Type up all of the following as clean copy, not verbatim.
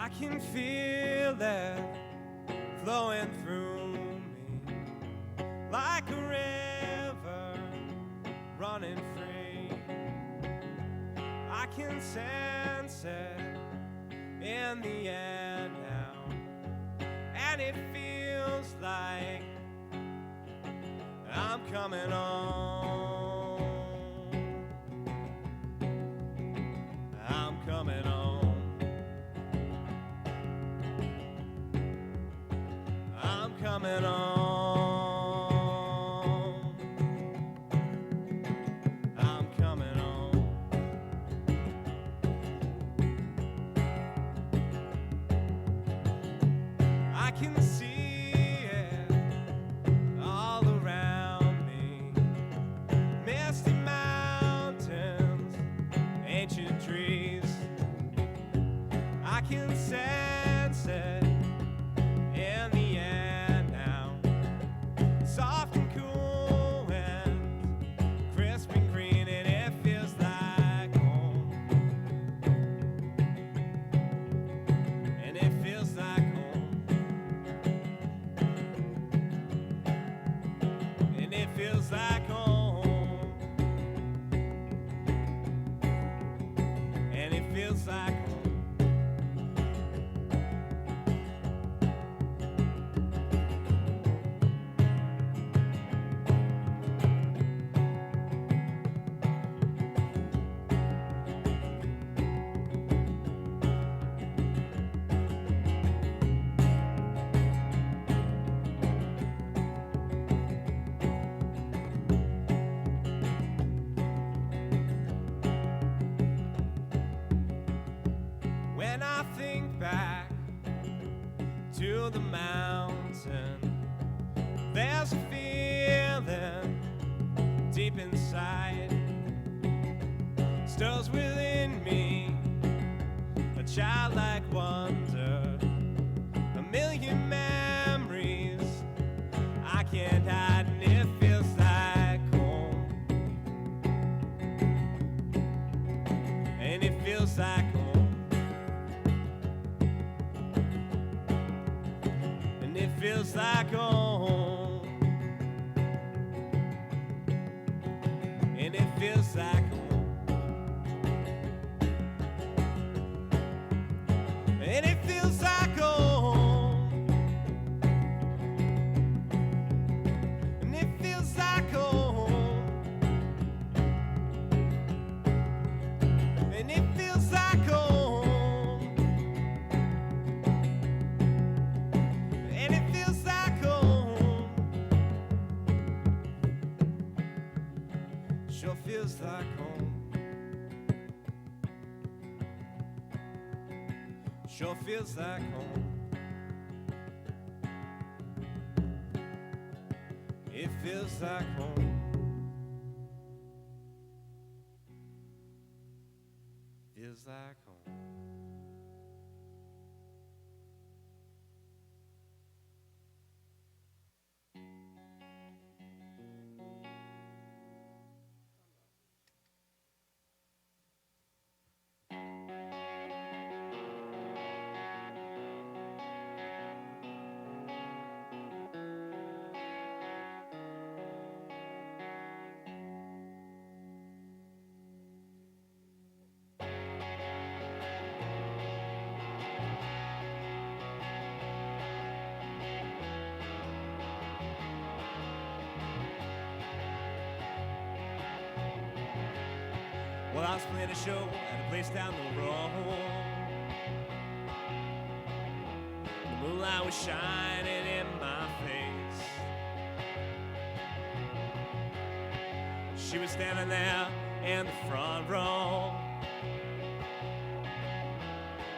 I can feel it flowing through me like a river running free. I can sense it in the air now, and it feels like I'm coming on. I'm coming on. I'm coming on. I'm coming on. I can see it all around me. Misty mountains, ancient trees. I can sense it in the air now. Soft and cool and crisp and green, and it feels like home. And it feels like home. And it feels like home. And it feels like home. When I think back to the mountain, there's a feeling deep inside, stirs within me a childlike wonder, a million memories I can't hide, and it feels like home. And it feels like home. And it feels like home. And it feels like home. And it feels like home. And it feels like home. And it feels like home. And it feels like home. Sure feels like home. Sure feels like home. It feels like home. Feels like home. Well, I was playing a show at a place down the road. The moonlight was shining in my face. She was standing there in the front row,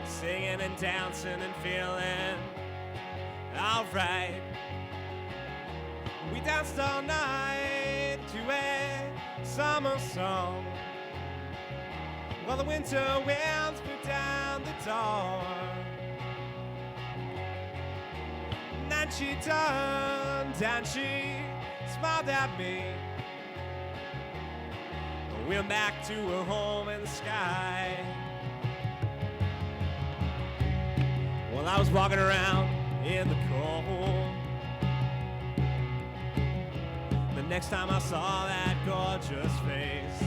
singing and dancing and feeling alright. We danced all night to a summer song, while the winter winds blew down the door. And then she turned and she smiled at me. We're back to a home in the sky. Well, I was walking around in the cold. The next time I saw that gorgeous face,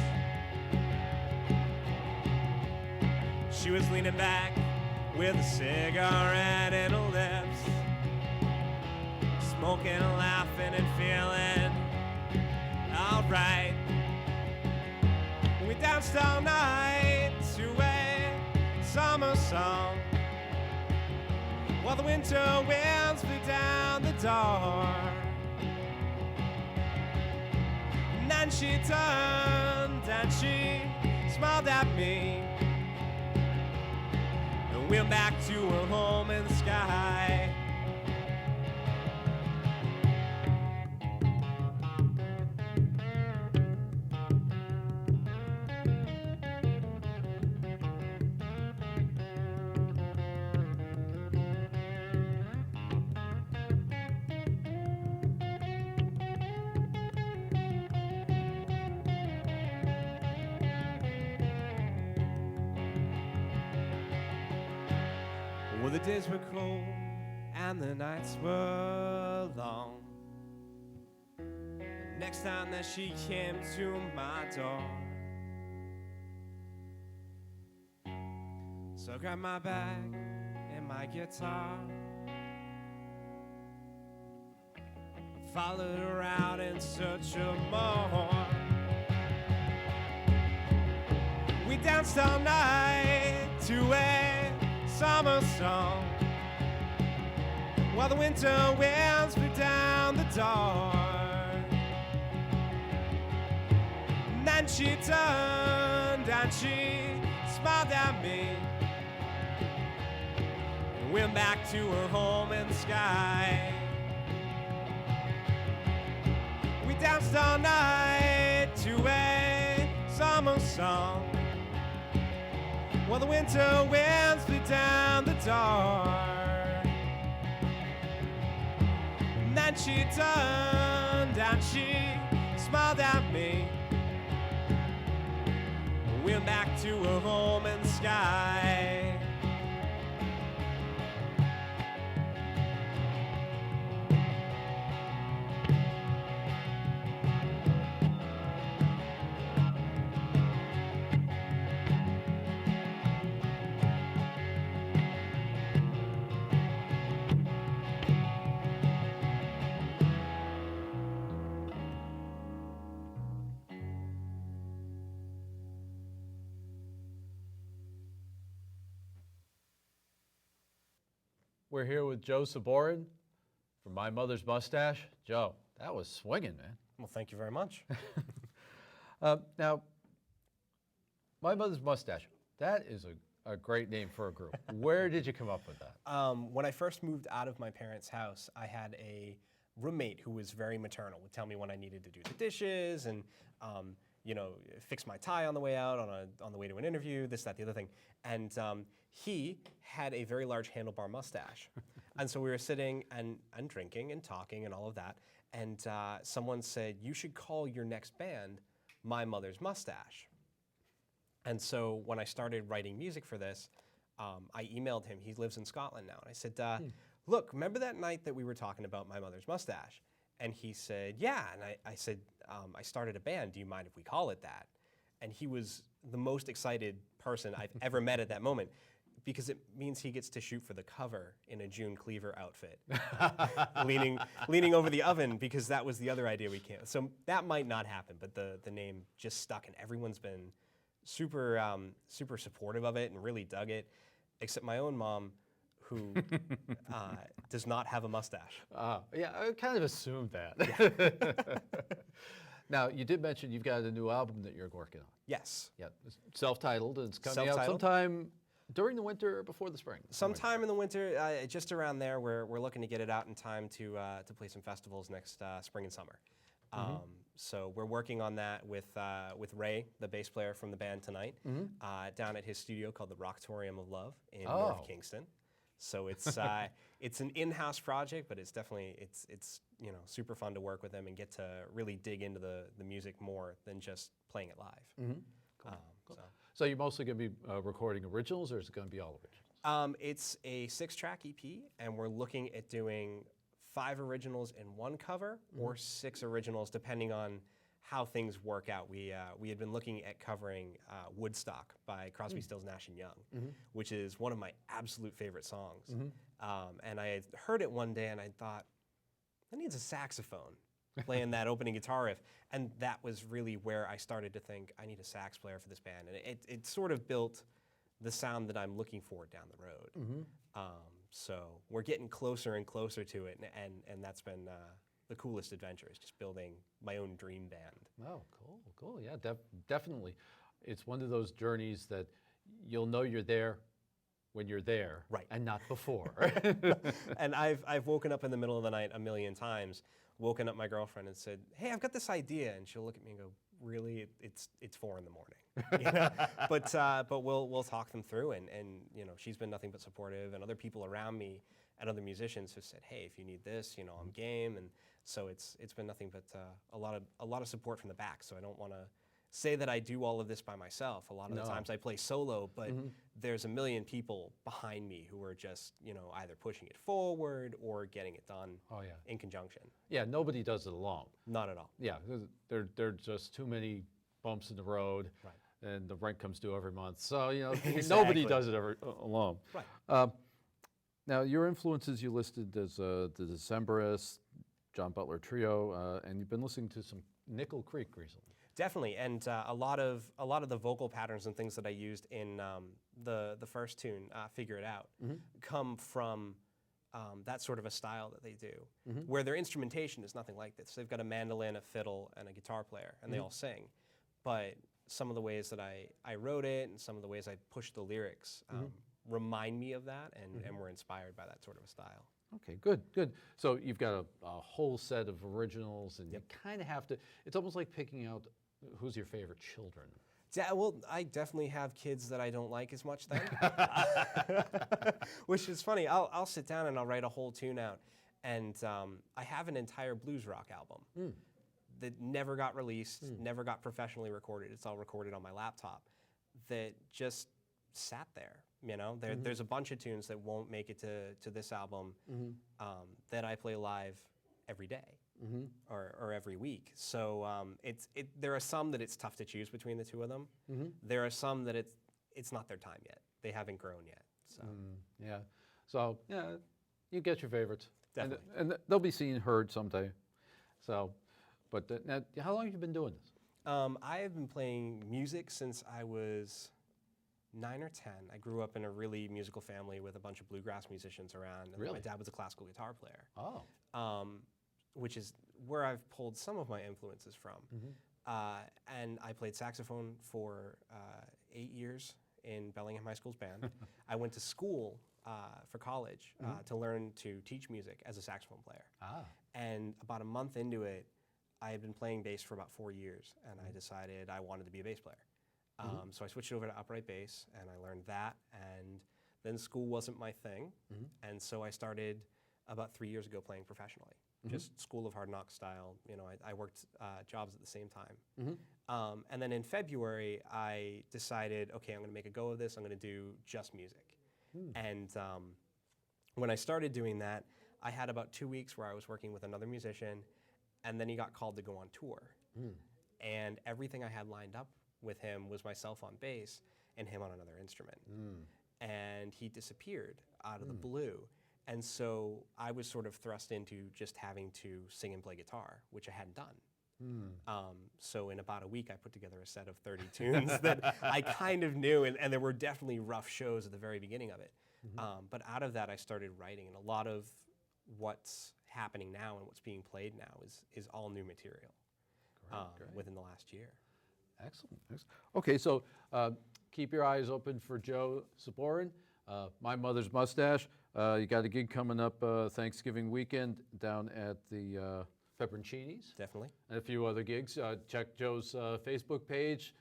she was leaning back with a cigarette in her lips, smoking, laughing, and feeling alright. We danced all night to a summer song, while the winter winds blew down the door. And then she turned and she smiled at me and went back to her home in the sky. Well, the days were cold and the nights were long. The next time that she came to my door, so I grabbed my bag and my guitar, followed her out in search of more. We danced all night to a summer song, while the winter winds blew down the door. And then she turned and she smiled at me and went back to her home in the sky. We danced all night to a summer song, while the winter winds blew down the door. And then she turned and she smiled at me and went back to her home in the sky. We're here with Joe Sabourin from My Mother's Mustache. Joe, that was swinging, man. Well, thank you very much. Now, My Mother's Mustache, that is a great name for a group. Where did you come up with that? When I first moved out of my parents' house, I had a roommate who was very maternal, would tell me when I needed to do the dishes and fix my tie on the way out, on the way to an interview, this, that, the other thing. And he had a very large handlebar mustache. And so we were sitting and drinking and talking and all of that. And someone said, you should call your next band My Mother's Mustache. And so when I started writing music for this, I emailed him. He lives in Scotland now. And I said, look, remember that night that we were talking about My Mother's Mustache? And he said, yeah. And I said, I started a band. Do you mind if we call it that? And he was the most excited person I've ever met at that moment, because it means he gets to shoot for the cover in a June Cleaver outfit, leaning over the oven, because that was the other idea we came with. So that might not happen, but the name just stuck, and everyone's been super supportive of it and really dug it, except my own mom, who does not have a mustache. Yeah, I kind of assumed that. Yeah. Now, you did mention you've got a new album that you're working on. Yes. Yeah, it's self-titled. It's coming out Self-titled. sometime during the winter or before the spring? Sometime in the winter, just around there. We're looking to get it out in time to play some festivals next spring and summer. So we're working on that with Ray, the bass player from the band tonight, down at his studio called the Rocktorium of Love in North Kingston. So it's it's an in-house project, but it's definitely it's super fun to work with them and get to really dig into the music more than just playing it live. Cool. So you're mostly going to be recording originals, or is it going to be all originals? It's a 6-track EP, and we're looking at doing 5 originals in one cover or 6 originals, depending on how things work out. We had been looking at covering Woodstock by Crosby, Stills, Nash & Young, which is one of my absolute favorite songs. And I had heard it one day, and I thought, that needs a saxophone playing that opening guitar riff. And that was really where I started to think, I need a sax player for this band. And it sort of built the sound that I'm looking for down the road. So we're getting closer and closer to it, and that's been the coolest adventure, is just building my own dream band. Oh, cool, yeah, definitely. It's one of those journeys that you'll know you're there when you're there, right, and not before. And I've woken up in the middle of the night a million times, woken up my girlfriend and said, hey, I've got this idea, and she'll look at me and go, really? It's 4 in the morning. You know? But we'll talk them through, and you know, she's been nothing but supportive, and other people around me and other musicians have said, hey, if you need this, you know, I'm game. And so it's been nothing but a lot of support from the back. So I don't want to say that I do all of this by myself. A lot of the times I play solo, but there's a million people behind me who are just, you know, either pushing it forward or getting it done in conjunction. Yeah, nobody does it alone. Not at all. Yeah, there are just too many bumps in the road, and the rent comes due every month. So, you know, nobody does it alone. Right. Now, your influences you listed as the Decemberists, John Butler Trio, and you've been listening to some Nickel Creek recently. Definitely, and a lot of the vocal patterns and things that I used in the first tune, "Figure It Out," come from that sort of a style that they do, where their instrumentation is nothing like this. They've got a mandolin, a fiddle, and a guitar player, and they all sing. But some of the ways that I wrote it and some of the ways I pushed the lyrics remind me of that, and were inspired by that sort of a style. Okay, good. So you've got a whole set of originals, and you kind of have to, it's almost like picking out who's your favorite children. Well, I definitely have kids that I don't like as much then, which is funny. I'll sit down and I'll write a whole tune out, and I have an entire blues rock album that never got released, never got professionally recorded. It's all recorded on my laptop that just sat there. You know, there's a bunch of tunes that won't make it to this album that I play live every day or every week. So there are some that it's tough to choose between the two of them. There are some that it's not their time yet. They haven't grown yet. So yeah. So yeah, you get your favorites. Definitely. And they'll be seen, heard someday. So, but now, how long have you been doing this? I have been playing music since I was 9 or 10. I grew up in a really musical family with a bunch of bluegrass musicians around. And Really? My dad was a classical guitar player. Oh. Which is where I've pulled some of my influences from. And I played saxophone for 8 years in Bellingham High School's band. I went to school for college to learn to teach music as a saxophone player. And about a month into it, I had been playing bass for about 4 years, and I decided I wanted to be a bass player. So I switched over to upright bass, and I learned that, and then school wasn't my thing, and so I started about 3 years ago playing professionally, just School of Hard Knocks style. You know, I worked jobs at the same time. And then in February, I decided, okay, I'm going to make a go of this. I'm going to do just music. And when I started doing that, I had about 2 weeks where I was working with another musician, and then he got called to go on tour. And everything I had lined up with him was myself on bass and him on another instrument. And he disappeared out of the blue. And so I was sort of thrust into just having to sing and play guitar, which I hadn't done. So in about a week, I put together a set of 30 tunes that I kind of knew, and there were definitely rough shows at the very beginning of it. But out of that, I started writing, and a lot of what's happening now and what's being played now is all new material Great. within the last year. Excellent. Okay, so keep your eyes open for Joe Sabourin, My Mother's Mustache. You got a gig coming up Thanksgiving weekend down at the Pepperoncinis. Definitely. And a few other gigs. Check Joe's Facebook page,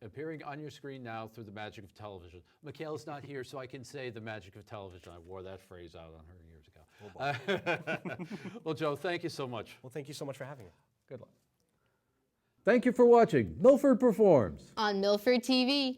appearing on your screen now through the magic of television. Michaela's not here, so I can say the magic of television. I wore that phrase out on her years ago. Well, Joe, thank you so much. Well, thank you so much for having me. Good luck. Thank you for watching Milford Performs on Milford TV.